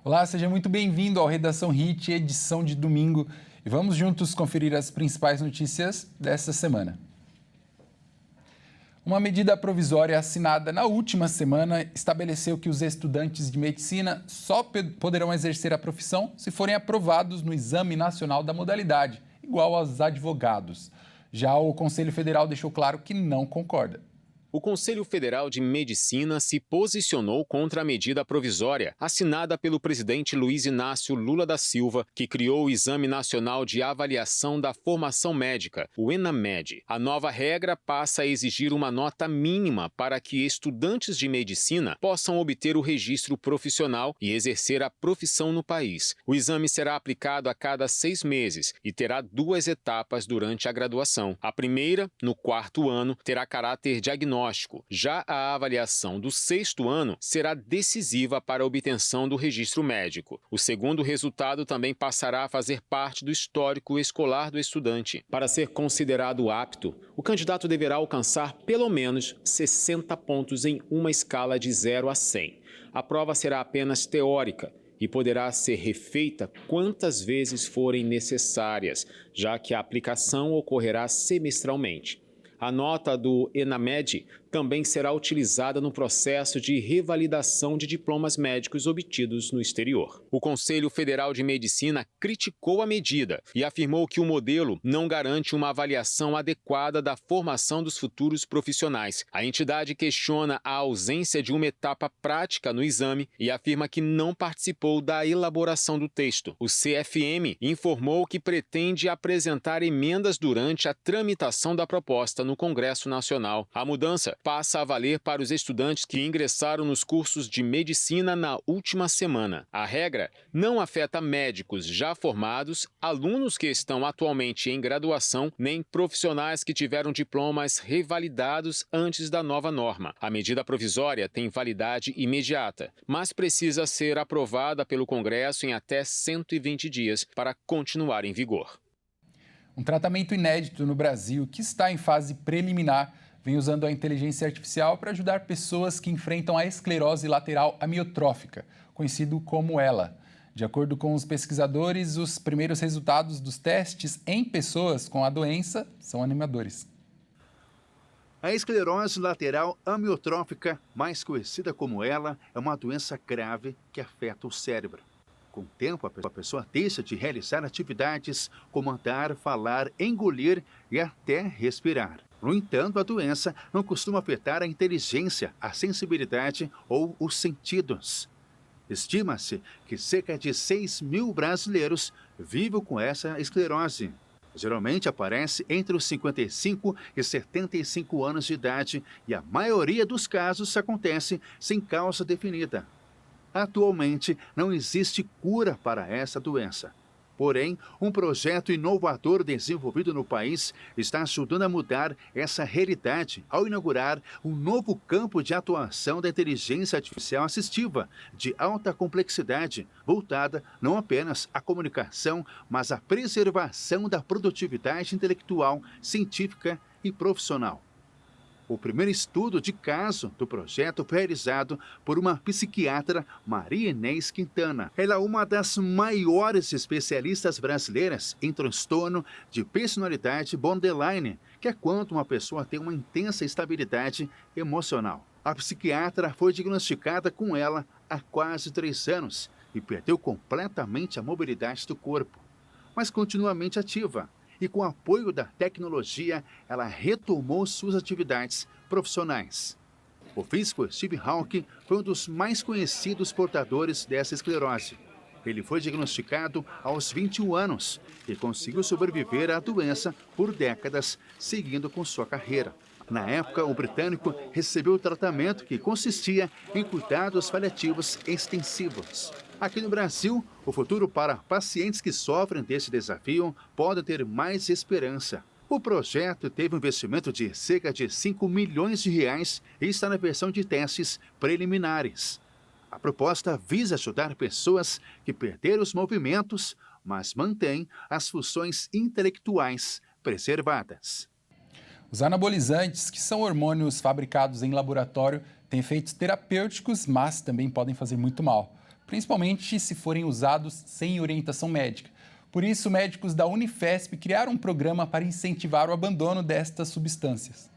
Olá, seja muito bem-vindo ao Redação HIT, edição de domingo. E vamos juntos conferir as principais notícias desta semana. Uma medida provisória assinada na última semana estabeleceu que os estudantes de medicina só poderão exercer a profissão se forem aprovados no Exame Nacional da Modalidade, igual aos advogados. Já o Conselho Federal deixou claro que não concorda. O Conselho Federal de Medicina se posicionou contra a medida provisória assinada pelo presidente Luiz Inácio Lula da Silva, que criou o Exame Nacional de Avaliação da Formação Médica, o ENAMED. A nova regra passa a exigir uma nota mínima para que estudantes de medicina possam obter o registro profissional e exercer a profissão no país. O exame será aplicado a cada 6 meses e terá 2 etapas durante a graduação. A primeira, no 4º ano, terá caráter diagnóstico. Já a avaliação do 6º ano será decisiva para a obtenção do registro médico. O segundo resultado também passará a fazer parte do histórico escolar do estudante. Para ser considerado apto, o candidato deverá alcançar pelo menos 60 pontos em uma escala de 0 a 100. A prova será apenas teórica e poderá ser refeita quantas vezes forem necessárias, já que a aplicação ocorrerá semestralmente. A nota do ENAMED também será utilizada no processo de revalidação de diplomas médicos obtidos no exterior. O Conselho Federal de Medicina criticou a medida e afirmou que o modelo não garante uma avaliação adequada da formação dos futuros profissionais. A entidade questiona a ausência de uma etapa prática no exame e afirma que não participou da elaboração do texto. O CFM informou que pretende apresentar emendas durante a tramitação da proposta no Congresso Nacional. A mudança passa a valer para os estudantes que ingressaram nos cursos de medicina na última semana. A regra não afeta médicos já formados, alunos que estão atualmente em graduação, nem profissionais que tiveram diplomas revalidados antes da nova norma. A medida provisória tem validade imediata, mas precisa ser aprovada pelo Congresso em até 120 dias para continuar em vigor. Um tratamento inédito no Brasil que está em fase preliminar vem usando a inteligência artificial para ajudar pessoas que enfrentam a esclerose lateral amiotrófica, conhecido como ELA. De acordo com os pesquisadores, os primeiros resultados dos testes em pessoas com a doença são animadores. A esclerose lateral amiotrófica, mais conhecida como ELA, é uma doença grave que afeta o cérebro. Com o tempo, a pessoa deixa de realizar atividades como andar, falar, engolir e até respirar. No entanto, a doença não costuma afetar a inteligência, a sensibilidade ou os sentidos. Estima-se que cerca de 6 mil brasileiros vivem com essa esclerose. Geralmente aparece entre os 55 e 75 anos de idade e a maioria dos casos acontece sem causa definida. Atualmente, não existe cura para essa doença. Porém, um projeto inovador desenvolvido no país está ajudando a mudar essa realidade ao inaugurar um novo campo de atuação da inteligência artificial assistiva de alta complexidade, voltada não apenas à comunicação, mas à preservação da produtividade intelectual, científica e profissional. O primeiro estudo de caso do projeto foi realizado por uma psiquiatra, Maria Inês Quintana. Ela é uma das maiores especialistas brasileiras em transtorno de personalidade borderline, que é quando uma pessoa tem uma intensa instabilidade emocional. A psiquiatra foi diagnosticada com ela há quase 3 anos e perdeu completamente a mobilidade do corpo, mas continuamente ativa. E com o apoio da tecnologia, ela retomou suas atividades profissionais. O físico Steve Hawking foi um dos mais conhecidos portadores dessa esclerose. Ele foi diagnosticado aos 21 anos e conseguiu sobreviver à doença por décadas, seguindo com sua carreira. Na época, o britânico recebeu tratamento que consistia em cuidados paliativos extensivos. Aqui no Brasil, o futuro para pacientes que sofrem desse desafio pode ter mais esperança. O projeto teve um investimento de cerca de 5 milhões de reais e está na versão de testes preliminares. A proposta visa ajudar pessoas que perderam os movimentos, mas mantêm as funções intelectuais preservadas. Os anabolizantes, que são hormônios fabricados em laboratório, têm efeitos terapêuticos, mas também podem fazer muito mal. principalmente se forem usados sem orientação médica. Por isso, médicos da Unifesp criaram um programa para incentivar o abandono destas substâncias.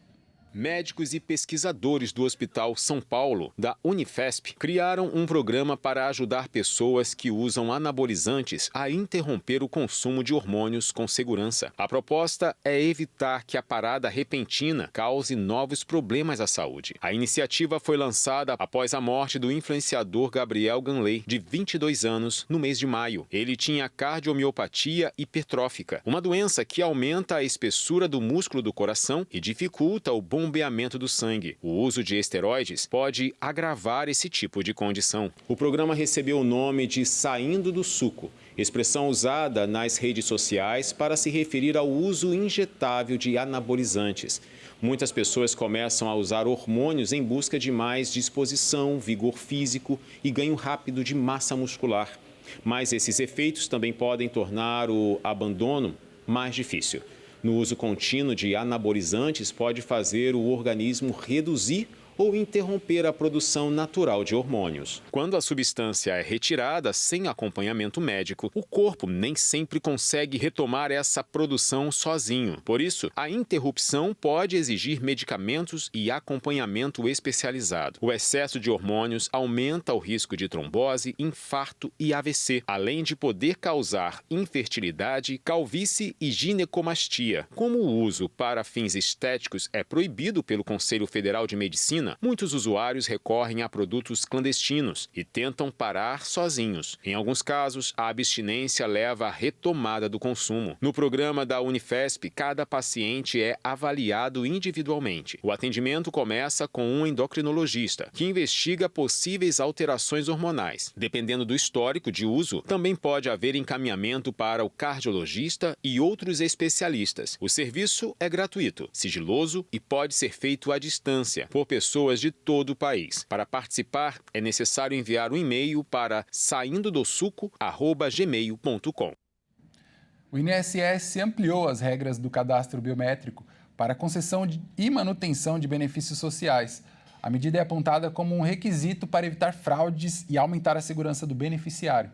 Médicos e pesquisadores do Hospital São Paulo, da Unifesp, criaram um programa para ajudar pessoas que usam anabolizantes a interromper o consumo de hormônios com segurança. A proposta é evitar que a parada repentina cause novos problemas à saúde. A iniciativa foi lançada após a morte do influenciador Gabriel Ganley, de 22 anos, no mês de maio. Ele tinha cardiomiopatia hipertrófica, uma doença que aumenta a espessura do músculo do coração e dificulta o bombeamento do sangue. O uso de esteroides pode agravar esse tipo de condição. O programa recebeu o nome de Saindo do Suco, expressão usada nas redes sociais para se referir ao uso injetável de anabolizantes. Muitas pessoas começam a usar hormônios em busca de mais disposição, vigor físico e ganho rápido de massa muscular. Mas esses efeitos também podem tornar o abandono mais difícil. No uso contínuo de anabolizantes pode fazer o organismo reduzir ou interromper a produção natural de hormônios. Quando a substância é retirada sem acompanhamento médico, o corpo nem sempre consegue retomar essa produção sozinho. Por isso, a interrupção pode exigir medicamentos e acompanhamento especializado. O excesso de hormônios aumenta o risco de trombose, infarto e AVC, além de poder causar infertilidade, calvície e ginecomastia. Como o uso para fins estéticos é proibido pelo Conselho Federal de Medicina, muitos usuários recorrem a produtos clandestinos e tentam parar sozinhos. Em alguns casos, a abstinência leva à retomada do consumo. No programa da Unifesp, cada paciente é avaliado individualmente. O atendimento começa com um endocrinologista, que investiga possíveis alterações hormonais. Dependendo do histórico de uso, também pode haver encaminhamento para o cardiologista e outros especialistas. O serviço é gratuito, sigiloso e pode ser feito à distância, por pessoas de todo o país. Para participar, é necessário enviar um e-mail para saindodosuco@gmail.com. O INSS ampliou as regras do cadastro biométrico para concessão e manutenção de benefícios sociais. A medida é apontada como um requisito para evitar fraudes e aumentar a segurança do beneficiário.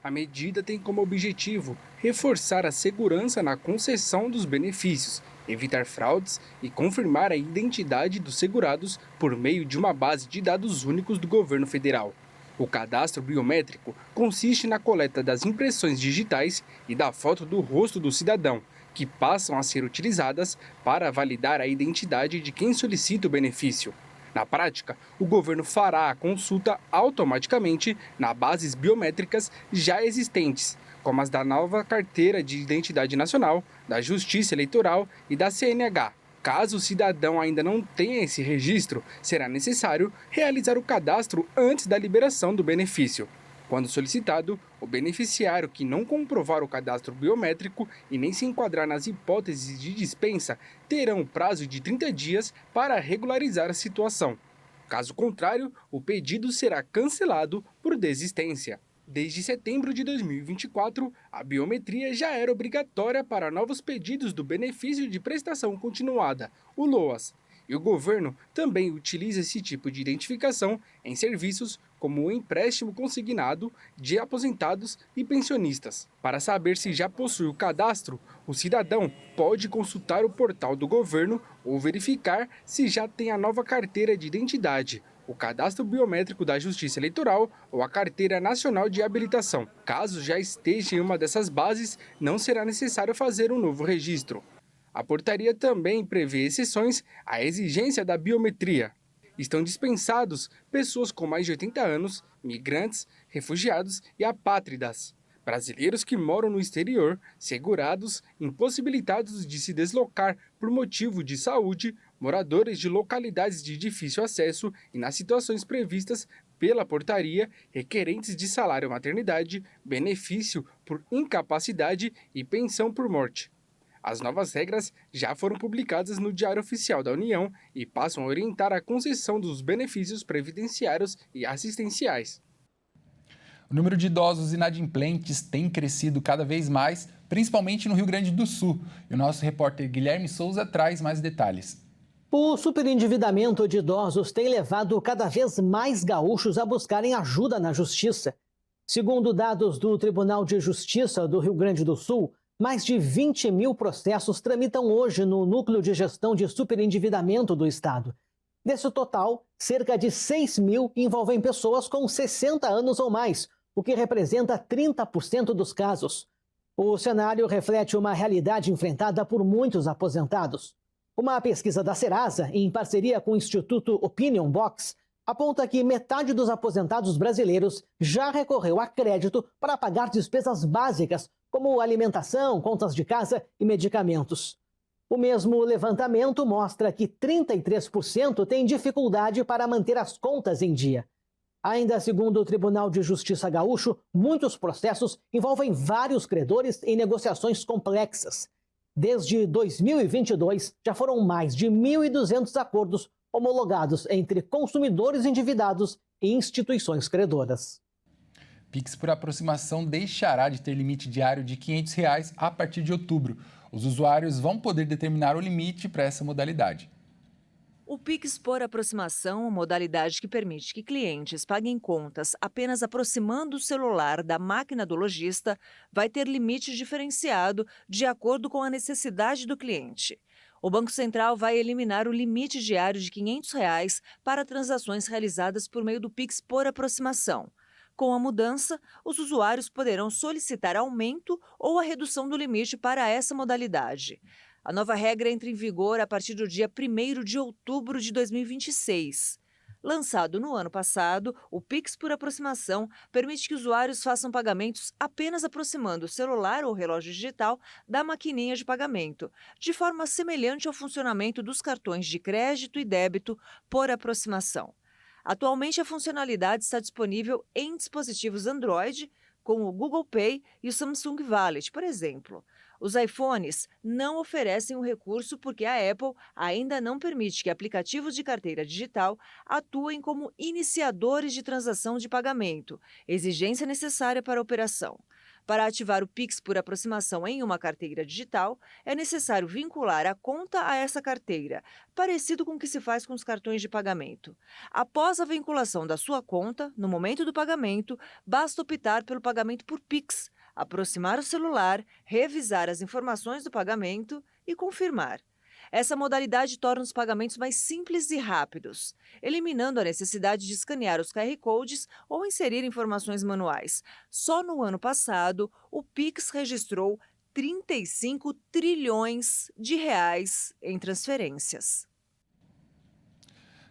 A medida tem como objetivo reforçar a segurança na concessão dos benefícios, evitar fraudes e confirmar a identidade dos segurados por meio de uma base de dados únicos do governo federal. O cadastro biométrico consiste na coleta das impressões digitais e da foto do rosto do cidadão, que passam a ser utilizadas para validar a identidade de quem solicita o benefício. Na prática, o governo fará a consulta automaticamente nas bases biométricas já existentes, como as da nova Carteira de Identidade Nacional, da Justiça Eleitoral e da CNH. Caso o cidadão ainda não tenha esse registro, será necessário realizar o cadastro antes da liberação do benefício. Quando solicitado, o beneficiário que não comprovar o cadastro biométrico e nem se enquadrar nas hipóteses de dispensa terá um prazo de 30 dias para regularizar a situação. Caso contrário, o pedido será cancelado por desistência. Desde setembro de 2024, a biometria já era obrigatória para novos pedidos do Benefício de Prestação Continuada, o LOAS. E o governo também utiliza esse tipo de identificação em serviços como o empréstimo consignado de aposentados e pensionistas. Para saber se já possui o cadastro, o cidadão pode consultar o portal do governo ou verificar se já tem a nova carteira de identidade, o cadastro biométrico da Justiça Eleitoral ou a Carteira Nacional de Habilitação. Caso já esteja em uma dessas bases, não será necessário fazer um novo registro. A portaria também prevê exceções à exigência da biometria. Estão dispensados pessoas com mais de 80 anos, migrantes, refugiados e apátridas, brasileiros que moram no exterior, segurados, impossibilitados de se deslocar por motivo de saúde, moradores de localidades de difícil acesso e nas situações previstas pela portaria, requerentes de salário maternidade, benefício por incapacidade e pensão por morte. As novas regras já foram publicadas no Diário Oficial da União e passam a orientar a concessão dos benefícios previdenciários e assistenciais. O número de idosos inadimplentes tem crescido cada vez mais, principalmente no Rio Grande do Sul. E o nosso repórter Guilherme Souza traz mais detalhes. O superendividamento de idosos tem levado cada vez mais gaúchos a buscarem ajuda na justiça. Segundo dados do Tribunal de Justiça do Rio Grande do Sul, mais de 20 mil processos tramitam hoje no Núcleo de Gestão de Superendividamento do Estado. Desse total, cerca de 6 mil envolvem pessoas com 60 anos ou mais, o que representa 30% dos casos. O cenário reflete uma realidade enfrentada por muitos aposentados. Uma pesquisa da Serasa, em parceria com o Instituto Opinion Box, aponta que metade dos aposentados brasileiros já recorreu a crédito para pagar despesas básicas, como alimentação, contas de casa e medicamentos. O mesmo levantamento mostra que 33% têm dificuldade para manter as contas em dia. Ainda segundo o Tribunal de Justiça Gaúcho, muitos processos envolvem vários credores em negociações complexas. Desde 2022, já foram mais de 1.200 acordos homologados entre consumidores endividados e instituições credoras. Pix por aproximação deixará de ter limite diário de R$ 500 a partir de outubro. Os usuários vão poder determinar o limite para essa modalidade. O Pix por aproximação, modalidade que permite que clientes paguem contas apenas aproximando o celular da máquina do lojista, vai ter limite diferenciado de acordo com a necessidade do cliente. O Banco Central vai eliminar o limite diário de R$ 500 para transações realizadas por meio do Pix por aproximação. Com a mudança, os usuários poderão solicitar aumento ou a redução do limite para essa modalidade. A nova regra entra em vigor a partir do dia 1º de outubro de 2026. Lançado no ano passado, o Pix por aproximação permite que usuários façam pagamentos apenas aproximando o celular ou relógio digital da maquininha de pagamento, de forma semelhante ao funcionamento dos cartões de crédito e débito por aproximação. Atualmente, a funcionalidade está disponível em dispositivos Android, com o Google Pay e o Samsung Wallet, por exemplo. Os iPhones não oferecem o recurso porque a Apple ainda não permite que aplicativos de carteira digital atuem como iniciadores de transação de pagamento, exigência necessária para a operação. Para ativar o Pix por aproximação em uma carteira digital, é necessário vincular a conta a essa carteira, parecido com o que se faz com os cartões de pagamento. Após a vinculação da sua conta, no momento do pagamento, basta optar pelo pagamento por Pix, aproximar o celular, revisar as informações do pagamento e confirmar. Essa modalidade torna os pagamentos mais simples e rápidos, eliminando a necessidade de escanear os QR Codes ou inserir informações manuais. Só no ano passado, o Pix registrou 35 trilhões de reais em transferências.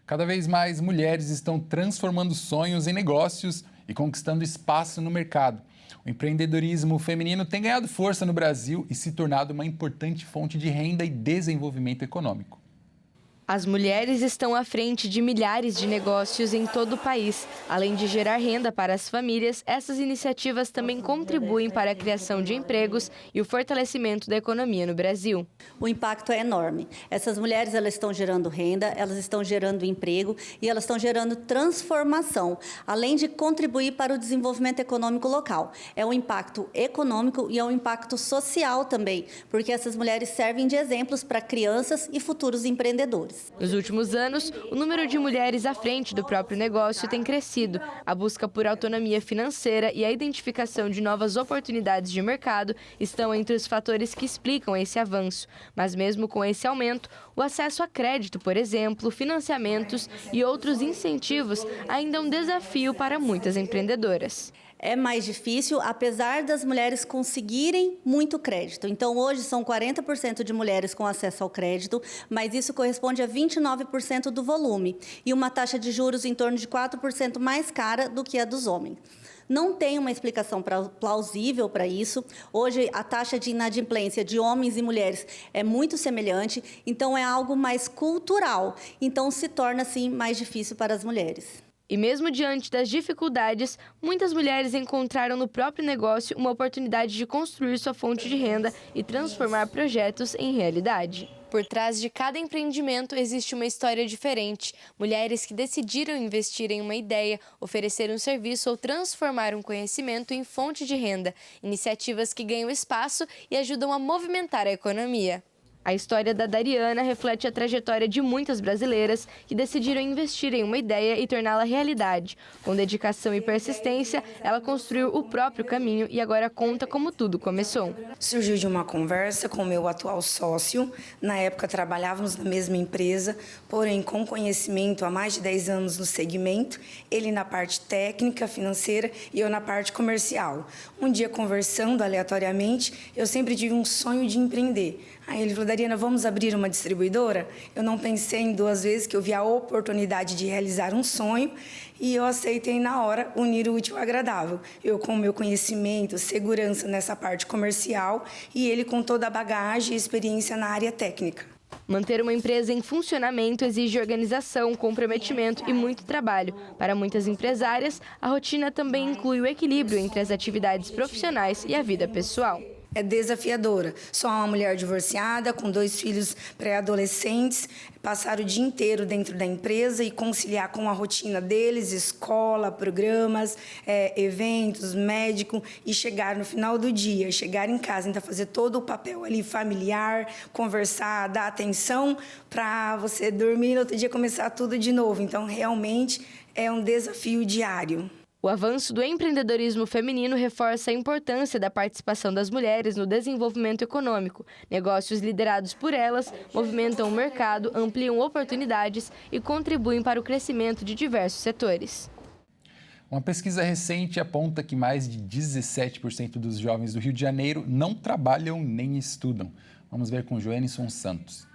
Cada vez mais mulheres estão transformando sonhos em negócios e conquistando espaço no mercado. O empreendedorismo feminino tem ganhado força no Brasil e se tornado uma importante fonte de renda e desenvolvimento econômico. As mulheres estão à frente de milhares de negócios em todo o país. Além de gerar renda para as famílias, essas iniciativas também contribuem para a criação de empregos e o fortalecimento da economia no Brasil. O impacto é enorme. Essas mulheres, elas estão gerando renda, elas estão gerando emprego e elas estão gerando transformação, além de contribuir para o desenvolvimento econômico local. É um impacto econômico e é um impacto social também, porque essas mulheres servem de exemplos para crianças e futuros empreendedores. Nos últimos anos, o número de mulheres à frente do próprio negócio tem crescido. A busca por autonomia financeira e a identificação de novas oportunidades de mercado estão entre os fatores que explicam esse avanço. Mas mesmo com esse aumento, o acesso a crédito, por exemplo, financiamentos e outros incentivos ainda é um desafio para muitas empreendedoras. É mais difícil, apesar das mulheres conseguirem muito crédito. Então, hoje são 40% de mulheres com acesso ao crédito, mas isso corresponde a 29% do volume e uma taxa de juros em torno de 4% mais cara do que a dos homens. Não tem uma explicação plausível para isso. Hoje, a taxa de inadimplência de homens e mulheres é muito semelhante, então é algo mais cultural. Então, se torna, assim, mais difícil para as mulheres. E mesmo diante das dificuldades, muitas mulheres encontraram no próprio negócio uma oportunidade de construir sua fonte de renda e transformar projetos em realidade. Por trás de cada empreendimento existe uma história diferente. Mulheres que decidiram investir em uma ideia, oferecer um serviço ou transformar um conhecimento em fonte de renda. Iniciativas que ganham espaço e ajudam a movimentar a economia. A história da Dariana reflete a trajetória de muitas brasileiras que decidiram investir em uma ideia e torná-la realidade. Com dedicação e persistência, ela construiu o próprio caminho e agora conta como tudo começou. Surgiu de uma conversa com o meu atual sócio. Na época trabalhávamos na mesma empresa, porém com conhecimento há mais de 10 anos no segmento, ele na parte técnica, financeira e eu na parte comercial. Um dia conversando aleatoriamente, eu sempre tive um sonho de empreender. Aí ele falou: Dariana, vamos abrir uma distribuidora? Eu não pensei em duas vezes, que eu vi a oportunidade de realizar um sonho e eu aceitei na hora unir o útil ao agradável. Eu com o meu conhecimento, segurança nessa parte comercial e ele com toda a bagagem e experiência na área técnica. Manter uma empresa em funcionamento exige organização, comprometimento e muito trabalho. Para muitas empresárias, a rotina também inclui o equilíbrio entre as atividades profissionais e a vida pessoal. É desafiadora. Sou uma mulher divorciada, com 2 filhos pré-adolescentes, passar o dia inteiro dentro da empresa e conciliar com a rotina deles, escola, programas, eventos, médico, e chegar no final do dia, chegar em casa, ainda fazer todo o papel ali familiar, conversar, dar atenção para você dormir e no outro dia começar tudo de novo. Então, realmente, é um desafio diário. O avanço do empreendedorismo feminino reforça a importância da participação das mulheres no desenvolvimento econômico. Negócios liderados por elas movimentam o mercado, ampliam oportunidades e contribuem para o crescimento de diversos setores. Uma pesquisa recente aponta que mais de 17% dos jovens do Rio de Janeiro não trabalham nem estudam. Vamos ver com Joenison Santos.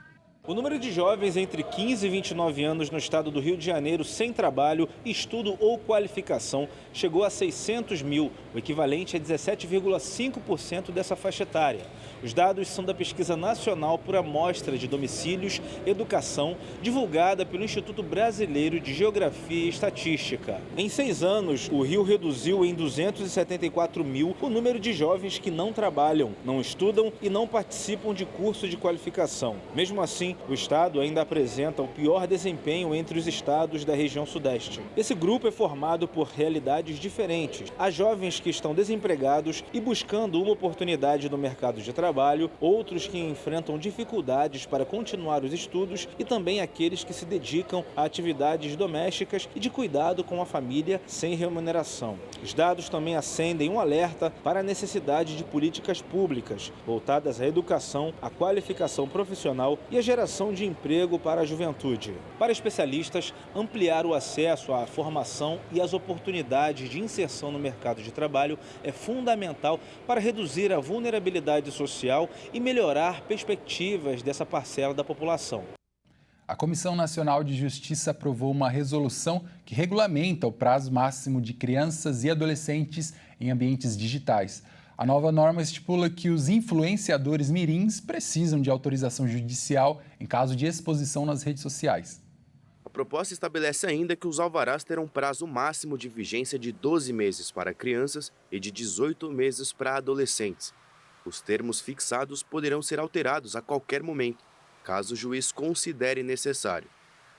O número de jovens entre 15 e 29 anos no estado do Rio de Janeiro sem trabalho, estudo ou qualificação chegou a 600 mil, o equivalente a 17,5% dessa faixa etária. Os dados são da Pesquisa Nacional por Amostra de Domicílios, Educação, divulgada pelo Instituto Brasileiro de Geografia e Estatística. Em 6 anos, o Rio reduziu em 274 mil o número de jovens que não trabalham, não estudam e não participam de curso de qualificação. Mesmo assim, o estado ainda apresenta o pior desempenho entre os estados da região sudeste. Esse grupo é formado por realidades diferentes. Há jovens que estão desempregados e buscando uma oportunidade no mercado de trabalho, outros que enfrentam dificuldades para continuar os estudos e também aqueles que se dedicam a atividades domésticas e de cuidado com a família sem remuneração. Os dados também acendem um alerta para a necessidade de políticas públicas voltadas à educação, à qualificação profissional e à geração de emprego para a juventude. Para especialistas, ampliar o acesso à formação e às oportunidades de inserção no mercado de trabalho é fundamental para reduzir a vulnerabilidade social e melhorar perspectivas dessa parcela da população. A Comissão Nacional de Justiça aprovou uma resolução que regulamenta o prazo máximo de crianças e adolescentes em ambientes digitais. A nova norma estipula que os influenciadores mirins precisam de autorização judicial em caso de exposição nas redes sociais. A proposta estabelece ainda que os alvarás terão prazo máximo de vigência de 12 meses para crianças e de 18 meses para adolescentes. Os termos fixados poderão ser alterados a qualquer momento, caso o juiz considere necessário.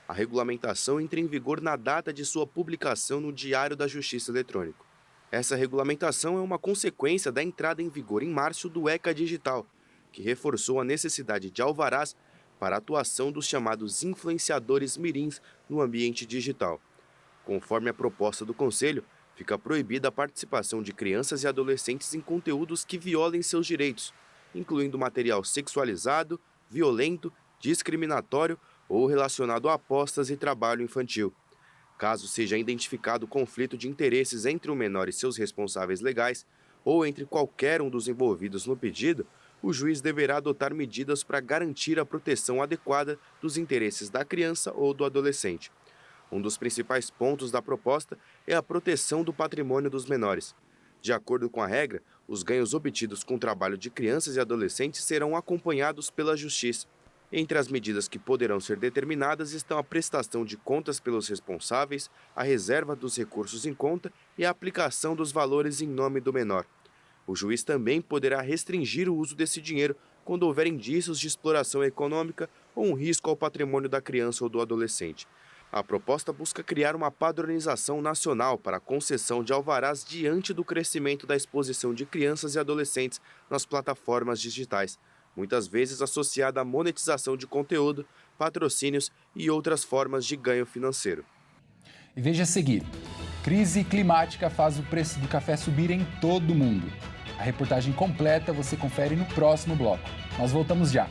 A regulamentação entra em vigor na data de sua publicação no Diário da Justiça Eletrônico. Essa regulamentação é uma consequência da entrada em vigor em março do ECA Digital, que reforçou a necessidade de alvarás para a atuação dos chamados influenciadores mirins no ambiente digital. Conforme a proposta do Conselho, fica proibida a participação de crianças e adolescentes em conteúdos que violem seus direitos, incluindo material sexualizado, violento, discriminatório ou relacionado a apostas e trabalho infantil. Caso seja identificado conflito de interesses entre o menor e seus responsáveis legais, ou entre qualquer um dos envolvidos no pedido, o juiz deverá adotar medidas para garantir a proteção adequada dos interesses da criança ou do adolescente. Um dos principais pontos da proposta é a proteção do patrimônio dos menores. De acordo com a regra, os ganhos obtidos com o trabalho de crianças e adolescentes serão acompanhados pela Justiça. Entre as medidas que poderão ser determinadas estão a prestação de contas pelos responsáveis, a reserva dos recursos em conta e a aplicação dos valores em nome do menor. O juiz também poderá restringir o uso desse dinheiro quando houver indícios de exploração econômica ou um risco ao patrimônio da criança ou do adolescente. A proposta busca criar uma padronização nacional para a concessão de alvarás diante do crescimento da exposição de crianças e adolescentes nas plataformas digitais. muitas vezes associada à monetização de conteúdo, patrocínios e outras formas de ganho financeiro. E veja a seguir, crise climática faz o preço do café subir em todo o mundo. A reportagem completa você confere no próximo bloco. Nós voltamos já.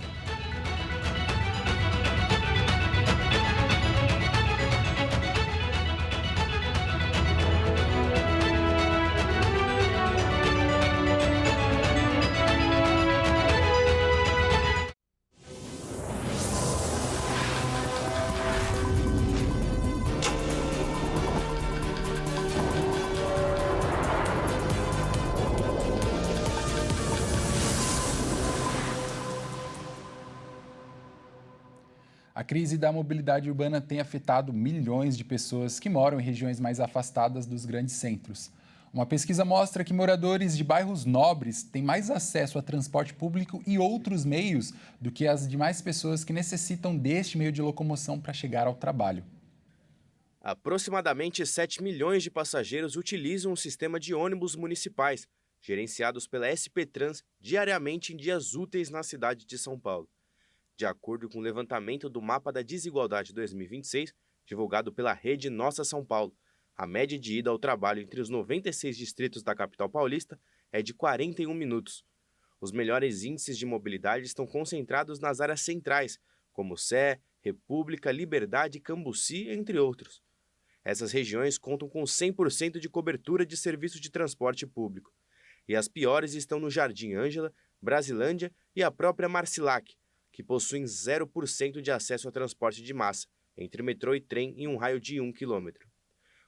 A crise da mobilidade urbana tem afetado milhões de pessoas que moram em regiões mais afastadas dos grandes centros. Uma pesquisa mostra que moradores de bairros nobres têm mais acesso a transporte público e outros meios do que as demais pessoas que necessitam deste meio de locomoção para chegar ao trabalho. Aproximadamente 7 milhões de passageiros utilizam o sistema de ônibus municipais, gerenciados pela SP Trans, diariamente em dias úteis na cidade de São Paulo. De acordo com o levantamento do Mapa da Desigualdade 2026, divulgado pela Rede Nossa São Paulo, a média de ida ao trabalho entre os 96 distritos da capital paulista é de 41 minutos. Os melhores índices de mobilidade estão concentrados nas áreas centrais, como Sé, República, Liberdade e Cambuci, entre outros. Essas regiões contam com 100% de cobertura de serviço de transporte público. E as piores estão no Jardim Ângela, Brasilândia e a própria Marcilac, que possuem 0% de acesso a transporte de massa, entre metrô e trem em um raio de 1 km.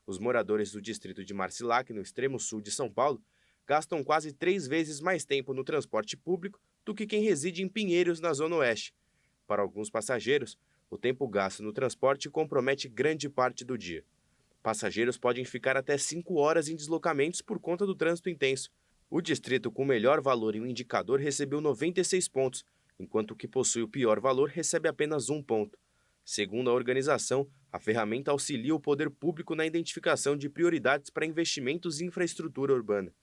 Os moradores do distrito de Marcilac, no extremo sul de São Paulo, gastam quase 3 vezes mais tempo no transporte público do que quem reside em Pinheiros, na Zona Oeste. Para alguns passageiros, o tempo gasto no transporte compromete grande parte do dia. Passageiros podem ficar até 5 horas em deslocamentos por conta do trânsito intenso. O distrito com o melhor valor em um indicador recebeu 96 pontos, enquanto o que possui o pior valor recebe apenas 1 ponto. Segundo a organização, a ferramenta auxilia o poder público na identificação de prioridades para investimentos em infraestrutura urbana.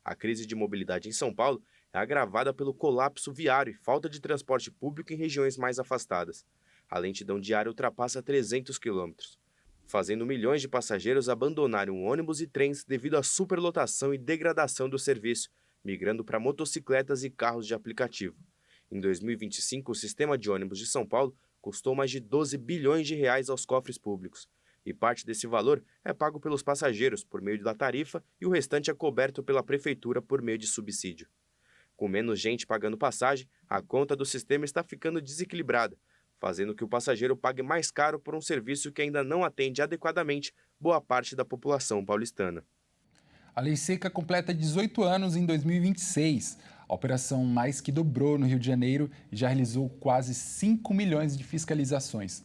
A crise de mobilidade em São Paulo é agravada pelo colapso viário e falta de transporte público em regiões mais afastadas. A lentidão diária ultrapassa 300 quilômetros, fazendo milhões de passageiros abandonarem ônibus e trens devido à superlotação e degradação do serviço, migrando para motocicletas e carros de aplicativo. Em 2025, o sistema de ônibus de São Paulo custou mais de 12 bilhões de reais aos cofres públicos, e parte desse valor é pago pelos passageiros por meio da tarifa e o restante é coberto pela prefeitura por meio de subsídio. Com menos gente pagando passagem, a conta do sistema está ficando desequilibrada, fazendo que o passageiro pague mais caro por um serviço que ainda não atende adequadamente boa parte da população paulistana. A Lei Seca completa 18 anos em 2026. A operação mais que dobrou no Rio de Janeiro e já realizou quase 5 milhões de fiscalizações.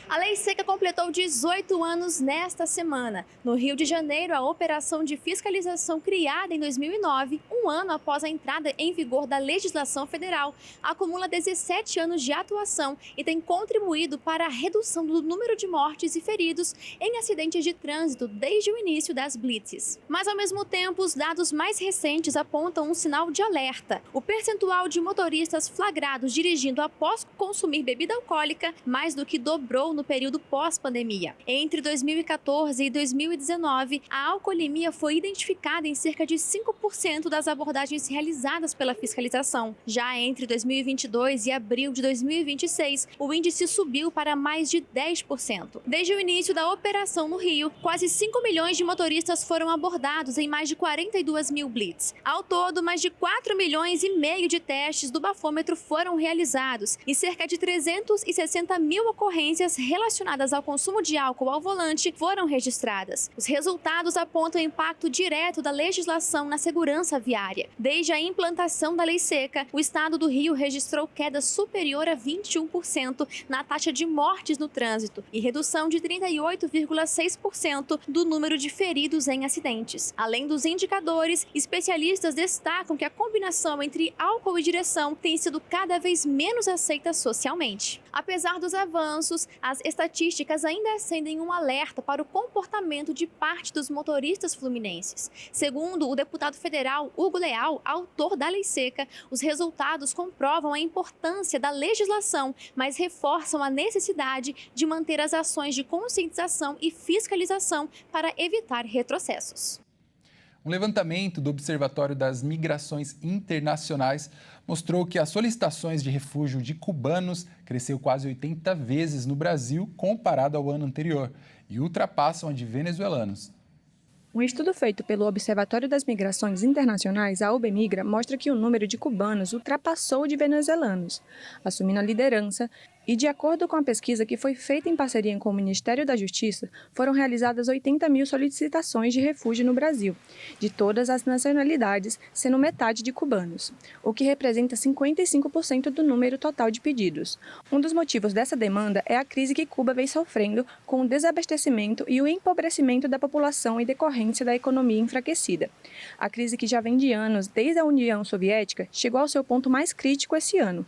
A Lei Seca completou 18 anos nesta semana. No Rio de Janeiro, a operação de fiscalização criada em 2009, um ano após a entrada em vigor da legislação federal, acumula 17 anos de atuação e tem contribuído para a redução do número de mortes e feridos em acidentes de trânsito desde o início das blitzes. Mas, ao mesmo tempo, os dados mais recentes apontam um sinal de alerta. O percentual de motoristas flagrados dirigindo após consumir bebida alcoólica mais do que dobrou no período pós-pandemia. Entre 2014 e 2019, a alcoolemia foi identificada em cerca de 5% das abordagens realizadas pela fiscalização. Já entre 2022 e abril de 2026, o índice subiu para mais de 10%. Desde o início da operação no Rio, quase 5 milhões de motoristas foram abordados em mais de 42 mil blitz. Ao todo, mais de 4 milhões e meio de testes do bafômetro foram realizados e cerca de 360 mil ocorrências relacionadas ao consumo de álcool ao volante foram registradas. Os resultados apontam o impacto direto da legislação na segurança viária. Desde a implantação da Lei Seca, o estado do Rio registrou queda superior a 21% na taxa de mortes no trânsito e redução de 38,6% do número de feridos em acidentes. Além dos indicadores, especialistas destacam que a combinação entre álcool e direção tem sido cada vez menos aceita socialmente. Apesar dos avanços, a As estatísticas ainda acendem um alerta para o comportamento de parte dos motoristas fluminenses. Segundo o deputado federal Hugo Leal, autor da Lei Seca, os resultados comprovam a importância da legislação, mas reforçam a necessidade de manter as ações de conscientização e fiscalização para evitar retrocessos. Um levantamento do Observatório das Migrações Internacionais mostrou que as solicitações de refúgio de cubanos cresceu quase 80 vezes no Brasil comparado ao ano anterior e ultrapassam a de venezuelanos. Um estudo feito pelo Observatório das Migrações Internacionais, a OBMigra, mostra que o número de cubanos ultrapassou o de venezuelanos, assumindo a liderança. E, de acordo com a pesquisa que foi feita em parceria com o Ministério da Justiça, foram realizadas 80 mil solicitações de refúgio no Brasil, de todas as nacionalidades, sendo metade de cubanos, o que representa 55% do número total de pedidos. Um dos motivos dessa demanda é a crise que Cuba vem sofrendo com o desabastecimento e o empobrecimento da população em decorrência da economia enfraquecida. A crise, que já vem de anos desde a União Soviética, chegou ao seu ponto mais crítico esse ano.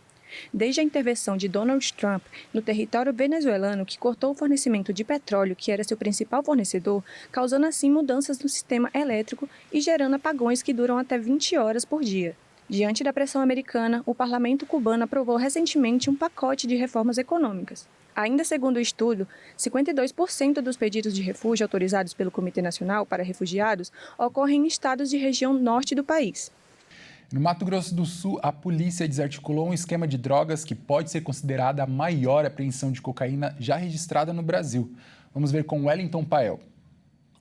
Desde a intervenção de Donald Trump no território venezuelano, que cortou o fornecimento de petróleo, que era seu principal fornecedor, causando assim mudanças no sistema elétrico e gerando apagões que duram até 20 horas por dia. Diante da pressão americana, o parlamento cubano aprovou recentemente um pacote de reformas econômicas. Ainda segundo o estudo, 52% dos pedidos de refúgio autorizados pelo Comitê Nacional para Refugiados ocorrem em estados de região norte do país. No Mato Grosso do Sul, a polícia desarticulou um esquema de drogas que pode ser considerada a maior apreensão de cocaína já registrada no Brasil. Vamos ver com Wellington Pael.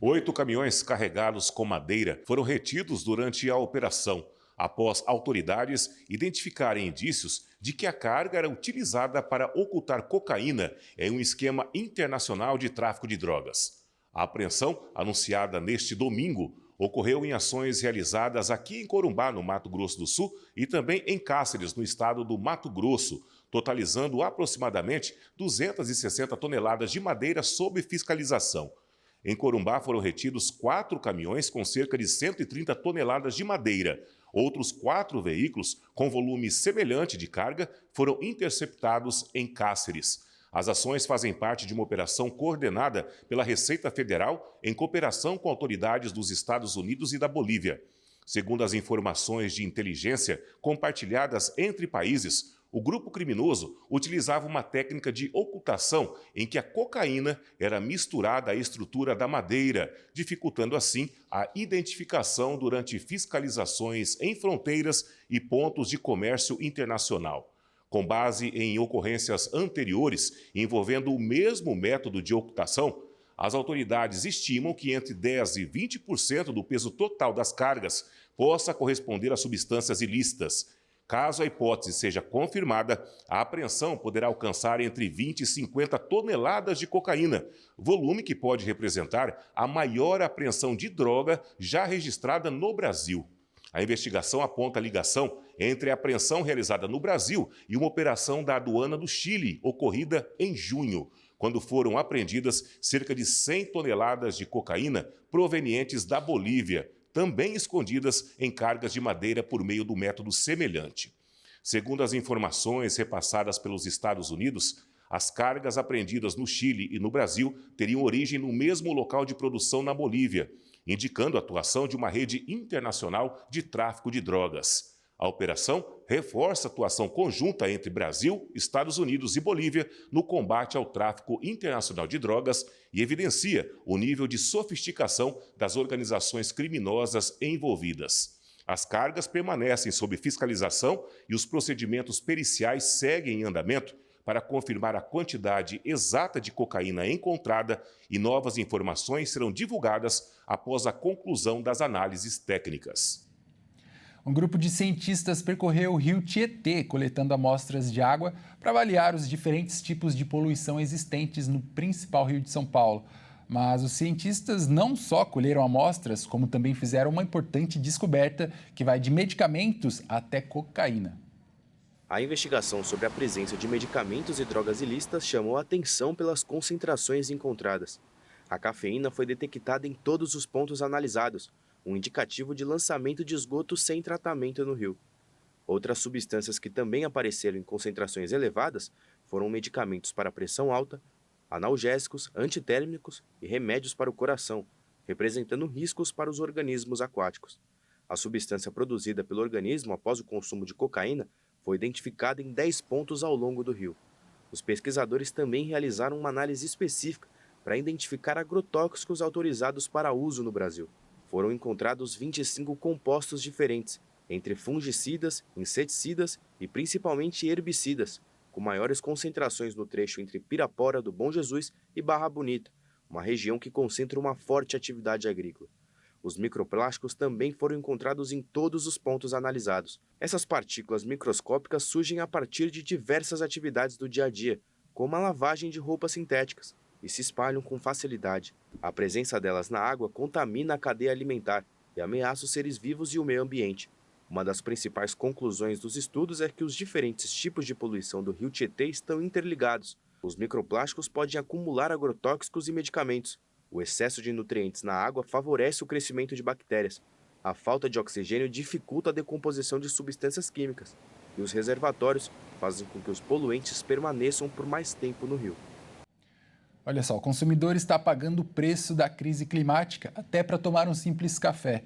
8 caminhões carregados com madeira foram retidos durante a operação, após autoridades identificarem indícios de que a carga era utilizada para ocultar cocaína em um esquema internacional de tráfico de drogas. A apreensão, anunciada neste domingo, ocorreu em ações realizadas aqui em Corumbá, no Mato Grosso do Sul, e também em Cáceres, no estado do Mato Grosso, totalizando aproximadamente 260 toneladas de madeira sob fiscalização. Em Corumbá foram retidos 4 caminhões com cerca de 130 toneladas de madeira. Outros 4 veículos com volume semelhante de carga foram interceptados em Cáceres. As ações fazem parte de uma operação coordenada pela Receita Federal em cooperação com autoridades dos Estados Unidos e da Bolívia. Segundo as informações de inteligência compartilhadas entre países, o grupo criminoso utilizava uma técnica de ocultação em que a cocaína era misturada à estrutura da madeira, dificultando assim a identificação durante fiscalizações em fronteiras e pontos de comércio internacional. Com base em ocorrências anteriores envolvendo o mesmo método de ocultação, as autoridades estimam que entre 10% e 20% do peso total das cargas possa corresponder a substâncias ilícitas. Caso a hipótese seja confirmada, a apreensão poderá alcançar entre 20 e 50 toneladas de cocaína, volume que pode representar a maior apreensão de droga já registrada no Brasil. A investigação aponta a ligação entre a apreensão realizada no Brasil e uma operação da aduana do Chile, ocorrida em junho, quando foram apreendidas cerca de 100 toneladas de cocaína provenientes da Bolívia, também escondidas em cargas de madeira por meio do método semelhante. Segundo as informações repassadas pelos Estados Unidos, as cargas apreendidas no Chile e no Brasil teriam origem no mesmo local de produção na Bolívia, indicando a atuação de uma rede internacional de tráfico de drogas. A operação reforça a atuação conjunta entre Brasil, Estados Unidos e Bolívia no combate ao tráfico internacional de drogas e evidencia o nível de sofisticação das organizações criminosas envolvidas. As cargas permanecem sob fiscalização e os procedimentos periciais seguem em andamento para confirmar a quantidade exata de cocaína encontrada, e novas informações serão divulgadas após a conclusão das análises técnicas. Um grupo de cientistas percorreu o rio Tietê, coletando amostras de água para avaliar os diferentes tipos de poluição existentes no principal rio de São Paulo. Mas os cientistas não só colheram amostras, como também fizeram uma importante descoberta que vai de medicamentos até cocaína. A investigação sobre a presença de medicamentos e drogas ilícitas chamou a atenção pelas concentrações encontradas. A cafeína foi detectada em todos os pontos analisados, um indicativo de lançamento de esgoto sem tratamento no rio. Outras substâncias que também apareceram em concentrações elevadas foram medicamentos para pressão alta, analgésicos, antitérmicos e remédios para o coração, representando riscos para os organismos aquáticos. A substância produzida pelo organismo após o consumo de cocaína foi identificada em 10 pontos ao longo do rio. Os pesquisadores também realizaram uma análise específica para identificar agrotóxicos autorizados para uso no Brasil. Foram encontrados 25 compostos diferentes, entre fungicidas, inseticidas e principalmente herbicidas, com maiores concentrações no trecho entre Pirapora do Bom Jesus e Barra Bonita, uma região que concentra uma forte atividade agrícola. Os microplásticos também foram encontrados em todos os pontos analisados. Essas partículas microscópicas surgem a partir de diversas atividades do dia a dia, como a lavagem de roupas sintéticas, e se espalham com facilidade. A presença delas na água contamina a cadeia alimentar e ameaça os seres vivos e o meio ambiente. Uma das principais conclusões dos estudos é que os diferentes tipos de poluição do rio Tietê estão interligados. Os microplásticos podem acumular agrotóxicos e medicamentos. O excesso de nutrientes na água favorece o crescimento de bactérias. A falta de oxigênio dificulta a decomposição de substâncias químicas. E os reservatórios fazem com que os poluentes permaneçam por mais tempo no rio. Olha só, o consumidor está pagando o preço da crise climática até para tomar um simples café.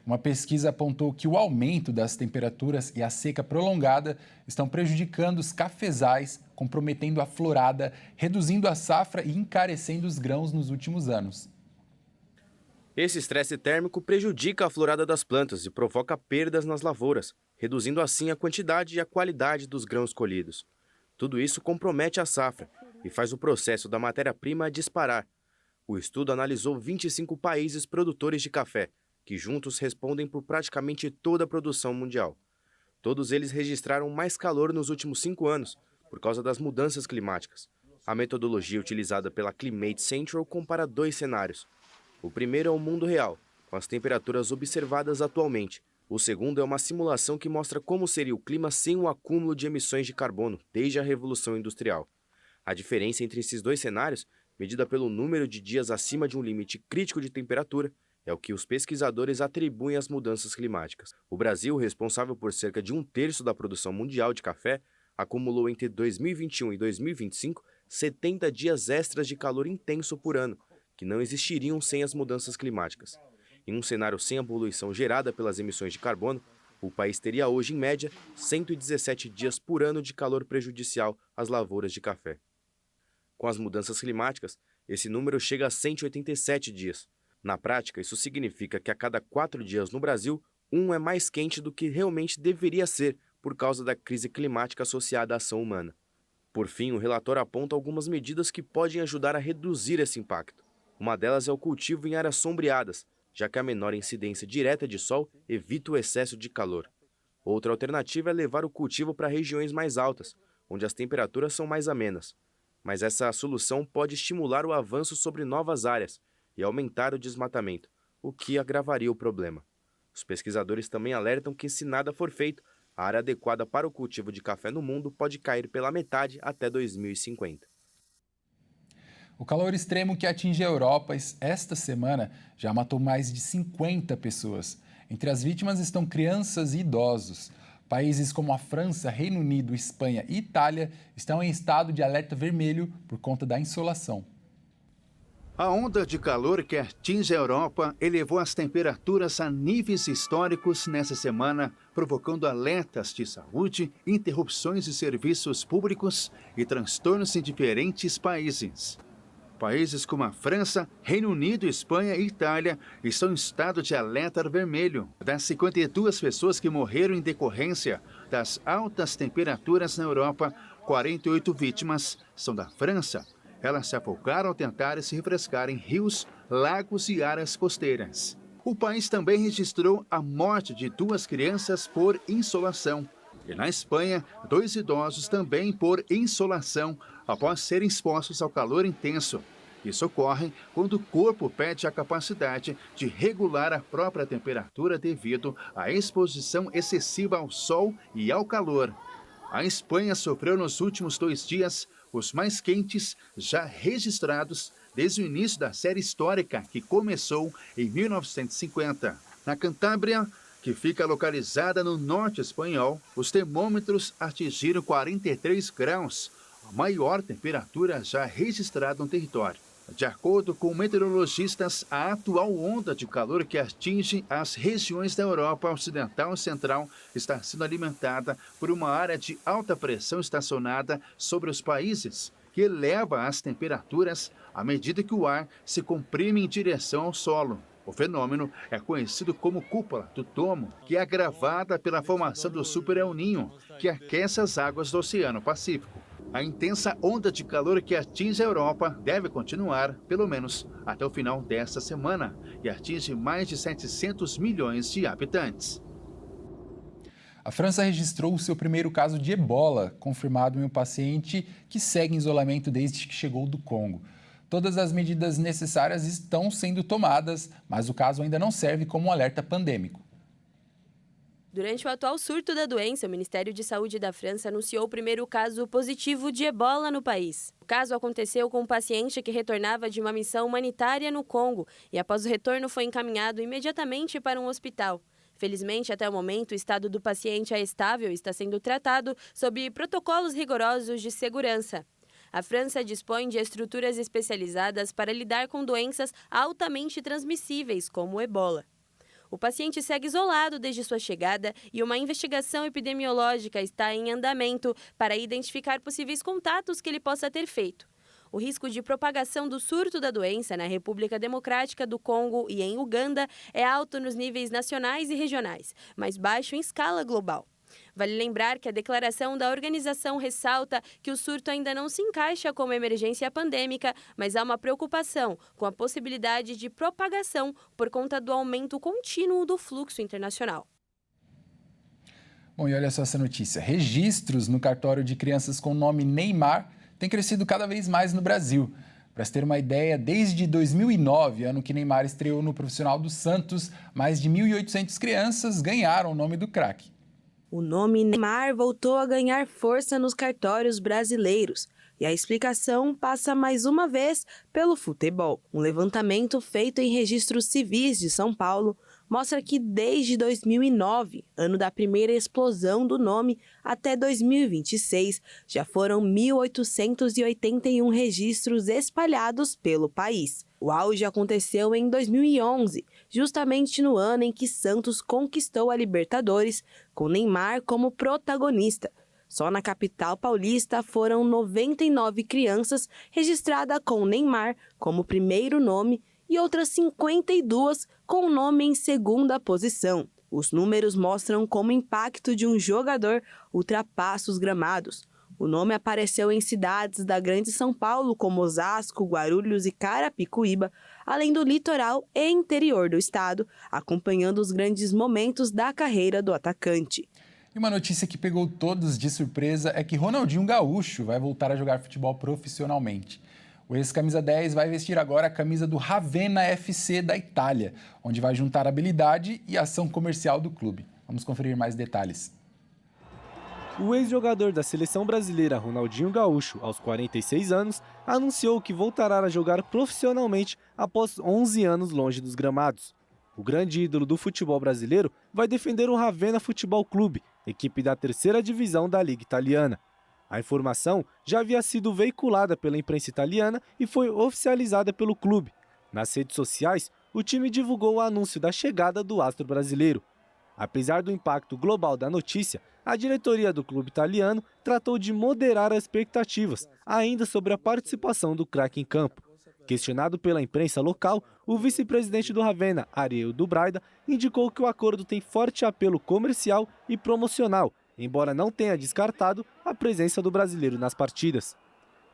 Uma pesquisa apontou que o aumento das temperaturas e a seca prolongada estão prejudicando os cafezais, comprometendo a florada, reduzindo a safra e encarecendo os grãos nos últimos anos. Esse estresse térmico prejudica a florada das plantas e provoca perdas nas lavouras, reduzindo assim a quantidade e a qualidade dos grãos colhidos. Tudo isso compromete a safra e faz o processo da matéria-prima disparar. O estudo analisou 25 países produtores de café, que juntos respondem por praticamente toda a produção mundial. Todos eles registraram mais calor nos últimos 5 anos, por causa das mudanças climáticas. A metodologia utilizada pela Climate Central compara 2 cenários. O primeiro é o mundo real, com as temperaturas observadas atualmente. O segundo é uma simulação que mostra como seria o clima sem o acúmulo de emissões de carbono desde a Revolução Industrial. A diferença entre esses 2 cenários, medida pelo número de dias acima de um limite crítico de temperatura, é o que os pesquisadores atribuem às mudanças climáticas. O Brasil, responsável por cerca de 1/3 da produção mundial de café, acumulou entre 2021 e 2025 70 dias extras de calor intenso por ano, que não existiriam sem as mudanças climáticas. Em um cenário sem a poluição gerada pelas emissões de carbono, o país teria hoje, em média, 117 dias por ano de calor prejudicial às lavouras de café. Com as mudanças climáticas, esse número chega a 187 dias. Na prática, isso significa que a cada 4 dias no Brasil, um é mais quente do que realmente deveria ser por causa da crise climática associada à ação humana. Por fim, o relatório aponta algumas medidas que podem ajudar a reduzir esse impacto. Uma delas é o cultivo em áreas sombreadas, já que a menor incidência direta de sol evita o excesso de calor. Outra alternativa é levar o cultivo para regiões mais altas, onde as temperaturas são mais amenas. Mas essa solução pode estimular o avanço sobre novas áreas e aumentar o desmatamento, o que agravaria o problema. Os pesquisadores também alertam que, se nada for feito, a área adequada para o cultivo de café no mundo pode cair pela metade até 2050. O calor extremo que atinge a Europa esta semana já matou mais de 50 pessoas. Entre as vítimas estão crianças e idosos. Países como a França, Reino Unido, Espanha e Itália estão em estado de alerta vermelho por conta da insolação. A onda de calor que atinge a Europa elevou as temperaturas a níveis históricos nessa semana, provocando alertas de saúde, interrupções de serviços públicos e transtornos em diferentes países. Países como a França, Reino Unido, Espanha e Itália estão em estado de alerta vermelho. Das 52 pessoas que morreram em decorrência das altas temperaturas na Europa, 48 vítimas são da França. Elas se afogaram ao tentar se refrescar em rios, lagos e áreas costeiras. O país também registrou a morte de 2 crianças por insolação. E na Espanha, 2 idosos também por insolação, após serem expostos ao calor intenso. Isso ocorre quando o corpo perde a capacidade de regular a própria temperatura devido à exposição excessiva ao sol e ao calor. A Espanha sofreu nos últimos 2 dias os mais quentes já registrados desde o início da série histórica que começou em 1950. Na Cantábria, que fica localizada no norte espanhol, os termômetros atingiram 43 graus, maior temperatura já registrada no território. De acordo com meteorologistas, a atual onda de calor que atinge as regiões da Europa Ocidental e Central está sendo alimentada por uma área de alta pressão estacionada sobre os países, que eleva as temperaturas à medida que o ar se comprime em direção ao solo. O fenômeno é conhecido como cúpula do domo, que é agravada pela formação do Super El Niño, que aquece as águas do Oceano Pacífico. A intensa onda de calor que atinge a Europa deve continuar, pelo menos, até o final desta semana e atinge mais de 700 milhões de habitantes. A França registrou o seu primeiro caso de ebola, confirmado em um paciente que segue em isolamento desde que chegou do Congo. Todas as medidas necessárias estão sendo tomadas, mas o caso ainda não serve como um alerta pandêmico. Durante o atual surto da doença, o Ministério de Saúde da França anunciou o primeiro caso positivo de ebola no país. O caso aconteceu com um paciente que retornava de uma missão humanitária no Congo e, após o retorno, foi encaminhado imediatamente para um hospital. Felizmente, até o momento, o estado do paciente é estável e está sendo tratado sob protocolos rigorosos de segurança. A França dispõe de estruturas especializadas para lidar com doenças altamente transmissíveis, como o ebola. O paciente segue isolado desde sua chegada e uma investigação epidemiológica está em andamento para identificar possíveis contatos que ele possa ter feito. O risco de propagação do surto da doença na República Democrática do Congo e em Uganda é alto nos níveis nacionais e regionais, mas baixo em escala global. Vale lembrar que a declaração da organização ressalta que o surto ainda não se encaixa como emergência pandêmica, mas há uma preocupação com a possibilidade de propagação por conta do aumento contínuo do fluxo internacional. Bom, e olha só essa notícia. Registros no cartório de crianças com o nome Neymar têm crescido cada vez mais no Brasil. Para se ter uma ideia, desde 2009, ano que Neymar estreou no Profissional do Santos, mais de 1.800 crianças ganharam o nome do craque. O nome Neymar voltou a ganhar força nos cartórios brasileiros. E a explicação passa mais uma vez pelo futebol. Um levantamento feito em registros civis de São Paulo mostra que desde 2009, ano da primeira explosão do nome, até 2026, já foram 1.881 registros espalhados pelo país. O auge aconteceu em 2011, justamente no ano em que Santos conquistou a Libertadores, com Neymar como protagonista. Só na capital paulista foram 99 crianças registradas com Neymar como primeiro nome e outras 52 com o nome em segunda posição. Os números mostram como o impacto de um jogador ultrapassa os gramados. O nome apareceu em cidades da Grande São Paulo, como Osasco, Guarulhos e Carapicuíba, além do litoral e interior do estado, acompanhando os grandes momentos da carreira do atacante. E uma notícia que pegou todos de surpresa é que Ronaldinho Gaúcho vai voltar a jogar futebol profissionalmente. O ex-camisa 10 vai vestir agora a camisa do Ravenna FC da Itália, onde vai juntar habilidade e ação comercial do clube. Vamos conferir mais detalhes. O ex-jogador da seleção brasileira Ronaldinho Gaúcho, aos 46 anos, anunciou que voltará a jogar profissionalmente após 11 anos longe dos gramados. O grande ídolo do futebol brasileiro vai defender o Ravenna Futebol Clube, equipe da terceira divisão da Liga Italiana. A informação já havia sido veiculada pela imprensa italiana e foi oficializada pelo clube. Nas redes sociais, o time divulgou o anúncio da chegada do astro brasileiro. Apesar do impacto global da notícia, a diretoria do clube italiano tratou de moderar as expectativas, ainda sobre a participação do craque em campo. Questionado pela imprensa local, o vice-presidente do Ravenna, Ariel Dubraida, indicou que o acordo tem forte apelo comercial e promocional, embora não tenha descartado a presença do brasileiro nas partidas.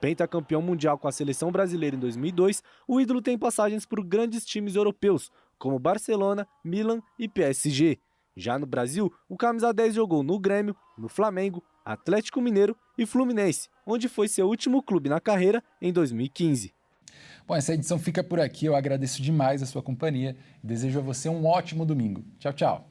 Pentacampeão mundial com a seleção brasileira em 2002, o ídolo tem passagens por grandes times europeus, como Barcelona, Milan e PSG. Já no Brasil, o camisa 10 jogou no Grêmio, no Flamengo, Atlético Mineiro e Fluminense, onde foi seu último clube na carreira em 2015. Bom, essa edição fica por aqui. Eu agradeço demais a sua companhia e desejo a você um ótimo domingo. Tchau, tchau.